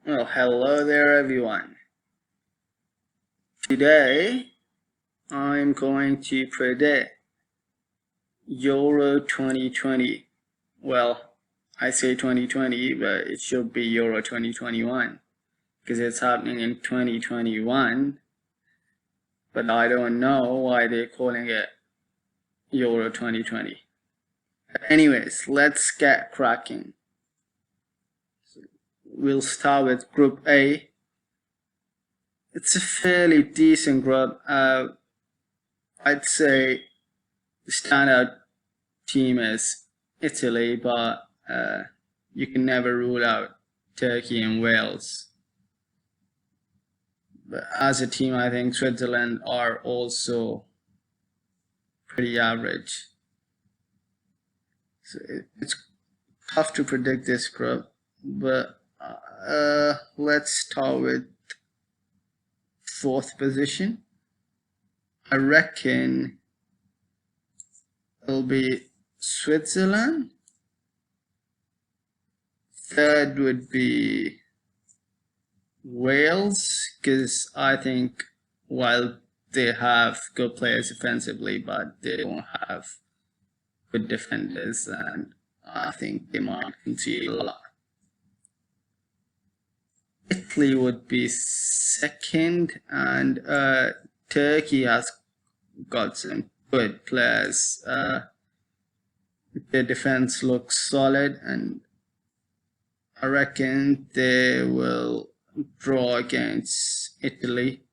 Well, hello there, everyone. Today, I'm going to predict Euro 2020. Well, I say 2020, but it should be Euro 2021 because it's happening in 2021. But I don't know why they're calling it Euro 2020. Anyways, let's get cracking. We'll start with Group A. It's a fairly decent group. I'd say the standout team is Italy, but you can never rule out Turkey and Wales. But as a team, I think Switzerland are also pretty average. So it's tough to predict this group, but let's start with fourth position. I reckon it'll be Switzerland. Third would be Wales, because I think while they have good players defensively, but they don't have good defenders, and I think they might concede a lot. Italy would be second, and Turkey has got some good players. Their defense looks solid, and I reckon they will draw against Italy,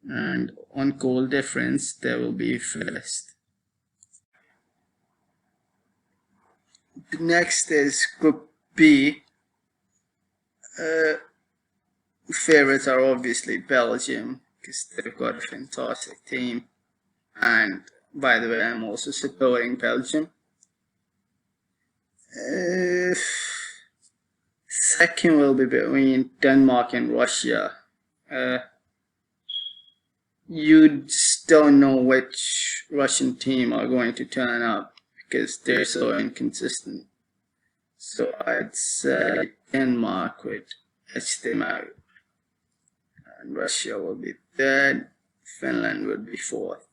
and on goal difference they will be first. The next is Group B. Favorites are obviously Belgium, because they've got a fantastic team, and by the way, I'm also supporting Belgium. Second will be between Denmark and Russia. You just don't know which Russian team are going to turn up because they're so inconsistent. So I'd say Denmark would edge them out, and Russia will be third. Finland would be fourth.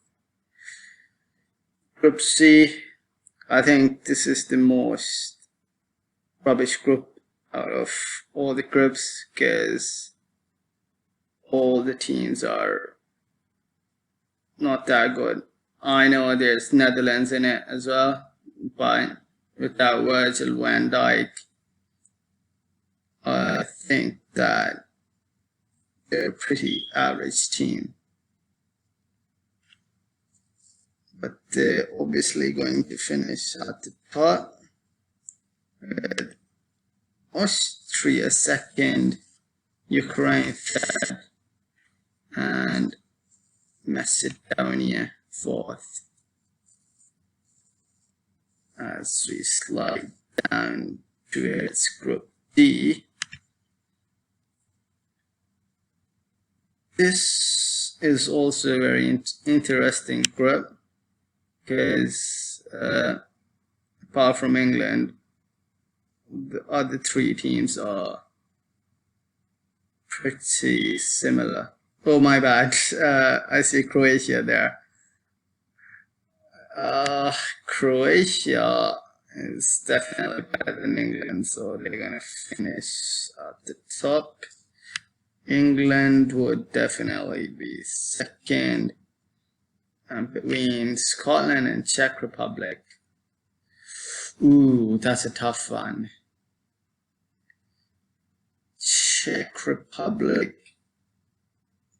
Group C, I think this is the most rubbish group out of all the groups because all the teams are not that good. I know there's Netherlands in it as well, but without Virgil van Dijk, I think that they're a pretty average team. But they're obviously going to finish at the top. Austria second, Ukraine third, and Macedonia fourth. As we slide down towards Group D, this is also a very interesting group because apart from England, the other three teams are pretty similar. Oh, my bad. I see Croatia there. Croatia is definitely better than England, so they're going to finish at the top. England would definitely be second, and between Scotland and Czech Republic. Ooh, that's a tough one. Czech Republic,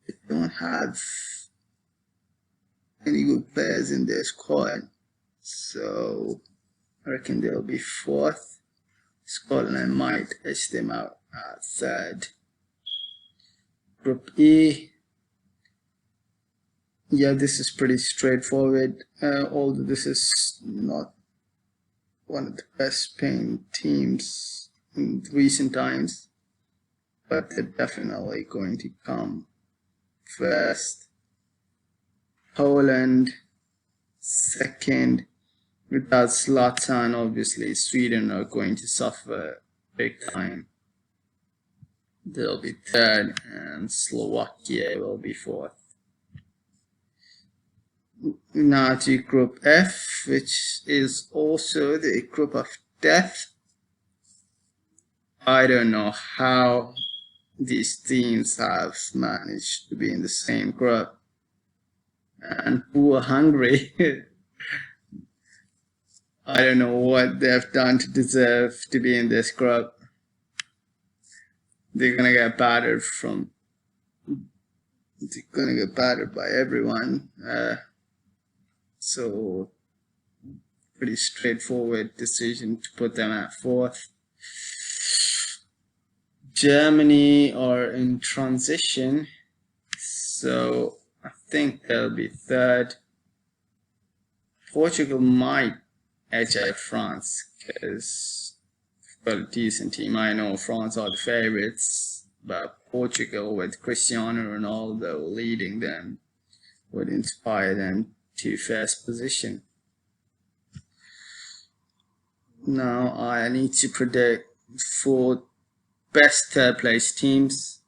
they don't have any good players in their squad, so I reckon they'll be fourth. Scotland might edge them out at third. Group E, yeah, this is pretty straightforward, although this is not one of the best paying teams in recent times, but they're definitely going to come first. Poland second. Without Zlatan, obviously Sweden are going to suffer big time. they'll be third, and Slovakia will be fourth. Now to Group F, which is also the group of death. I don't know how these teams have managed to be in the same group. And poor Hungary, I don't know what they've done to deserve to be in this group. They're gonna get battered by everyone. So pretty straightforward decision to put them at fourth. Germany are in transition, so I think they'll be third. Portugal might edge out France because they've got a decent team. I know France are the favorites, but Portugal with Cristiano Ronaldo leading them would inspire them to first position. Now I need to predict for best third place teams.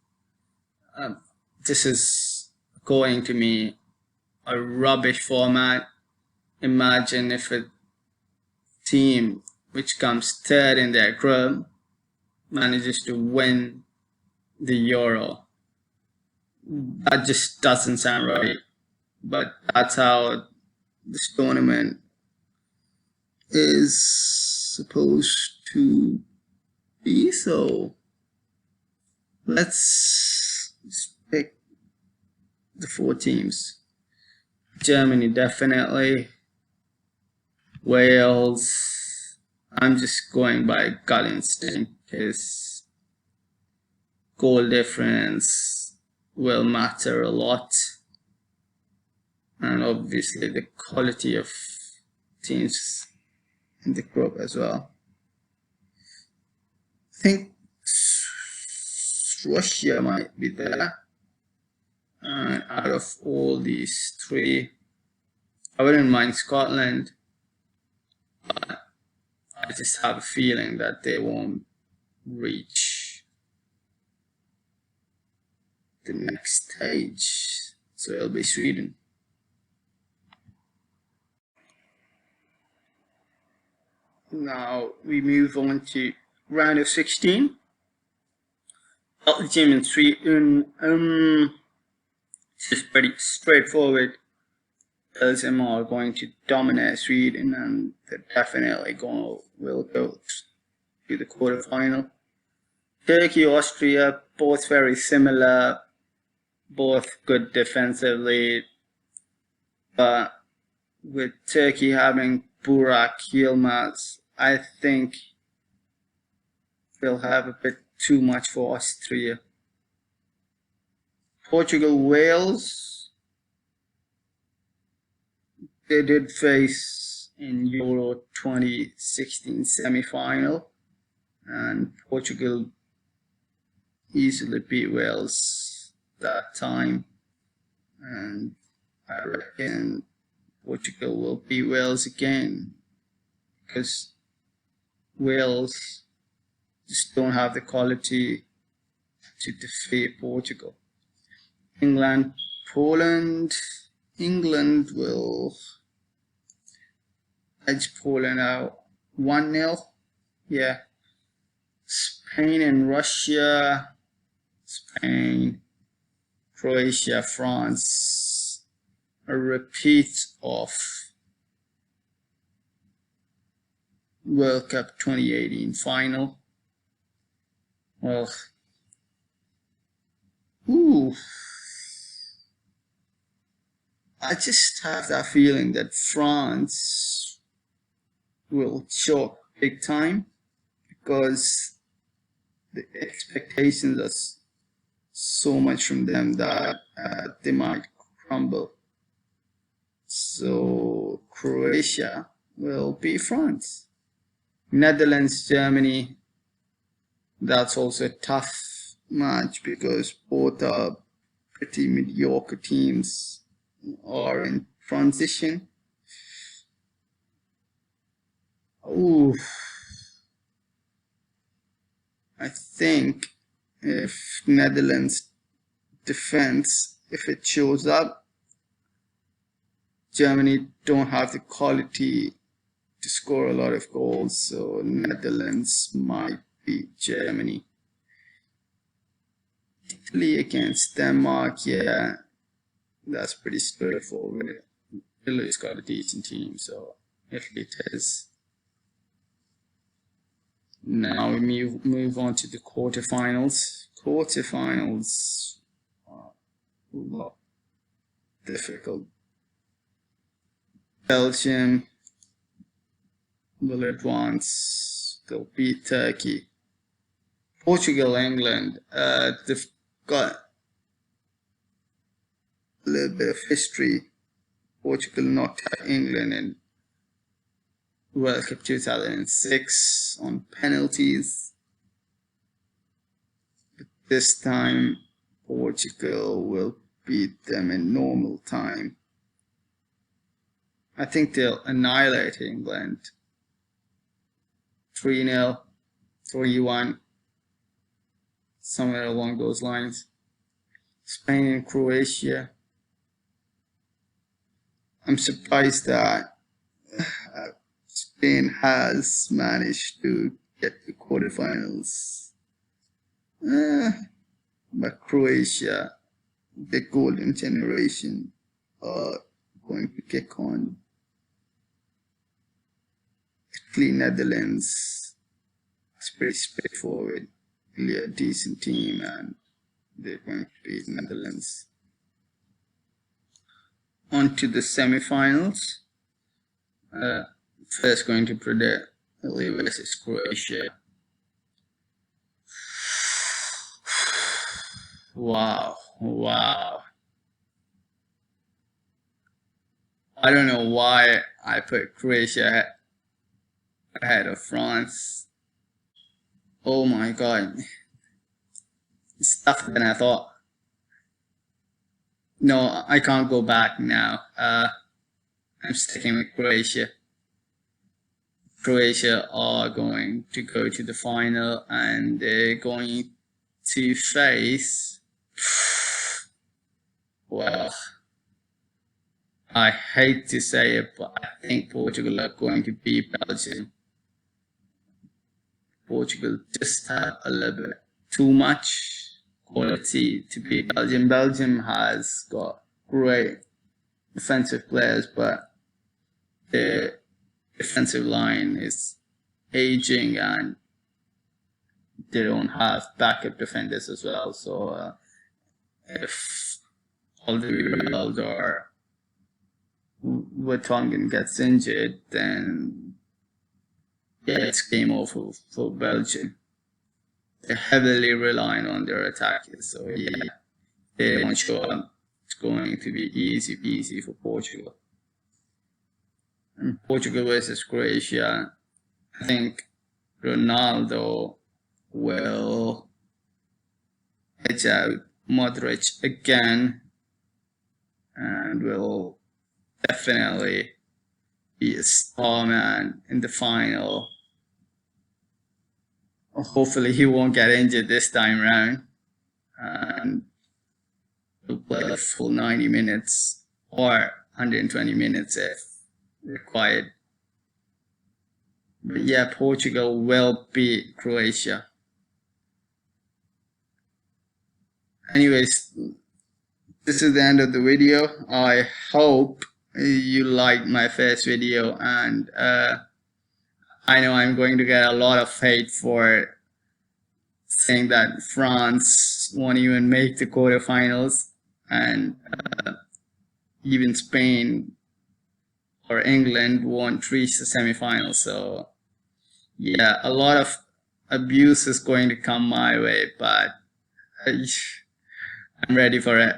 This is going to me a rubbish format. Imagine if a team which comes third in their group manages to win the Euro. That just doesn't sound right, but that's how this tournament is supposed to be. So let's pick the four teams. Germany definitely. Wales, I'm just going by gut instinct because goal difference will matter a lot, and obviously the quality of teams in the group as well. I think Russia might be there, and out of all these three, I wouldn't mind Scotland, but I just have a feeling that they won't reach the next stage, so it'll be Sweden. Now we move on to round of 16. Belgium and Sweden. It's just pretty straightforward. Belgium are going to dominate Sweden, and they're definitely will go to the quarterfinal. Turkey, Austria, both very similar, both good defensively, but with Turkey having Burak Yilmaz, I think they'll have a bit too much for Austria. Portugal, Wales, they did face in Euro 2016 semi-final, and Portugal easily beat Wales that time, and I reckon Portugal will beat Wales again because Wales just don't have the quality to defeat Portugal. England, Poland. England will edge Poland out 1-0. Yeah. Spain and Russia. Spain, Croatia, France. A repeat of World Cup 2018 final. Well, I just have that feeling that France will choke big time because the expectations are so much from them that they might crumble. So Croatia will beat France. Netherlands, Germany, that's also a tough match because both are pretty mediocre teams are in transition. I think if Netherlands defense, if it shows up, Germany don't have the quality to score a lot of goals, so Netherlands might beat Germany. Italy against Denmark, yeah, that's pretty straightforward. Italy's got a decent team, so Italy it is. Now we move on to the quarterfinals. Quarterfinals are a lot difficult. Belgium will advance. They'll beat Turkey. Portugal, England, they've got a little bit of history. Portugal knocked out England in World Cup 2006 on penalties. But this time, Portugal will beat them in normal time. I think they'll annihilate England. 3-0, 3-1, somewhere along those lines. Spain and Croatia. I'm surprised that Spain has managed to get to quarterfinals. But Croatia, the golden generation, are going to kick on. Italy, Netherlands, it's pretty straightforward. Really a decent team, and they're going to beat Netherlands. On to the semifinals. First going to predict Italy versus Croatia. Wow. I don't know why I put Croatia ahead of France. Oh my god. It's tougher than I thought. No, I can't go back now. I'm sticking with Croatia. Croatia are going to go to the final, and they're going to face, well, I hate to say it, but I think Portugal are going to beat Belgium. Portugal just have a little bit too much quality to beat Belgium. Belgium has got great defensive players, but their defensive line is aging, and they don't have backup defenders as well. So if Alderweireld or Vertonghen gets injured, then yeah, it's game over for Belgium. They're heavily relying on their attackers, so yeah, they don't show up. It's going to be easy peasy for Portugal. And Portugal versus Croatia, I think Ronaldo will edge out Modric again, and will definitely be a star man in the final. Hopefully he won't get injured this time round, and he'll play the full 90 minutes or 120 minutes if required. But yeah, Portugal will beat Croatia. Anyways, this is the end of the video. I hope you liked my first video, and I know I'm going to get a lot of hate for saying that France won't even make the quarterfinals, and even Spain or England won't reach the semifinals. So yeah, a lot of abuse is going to come my way, but I'm ready for it.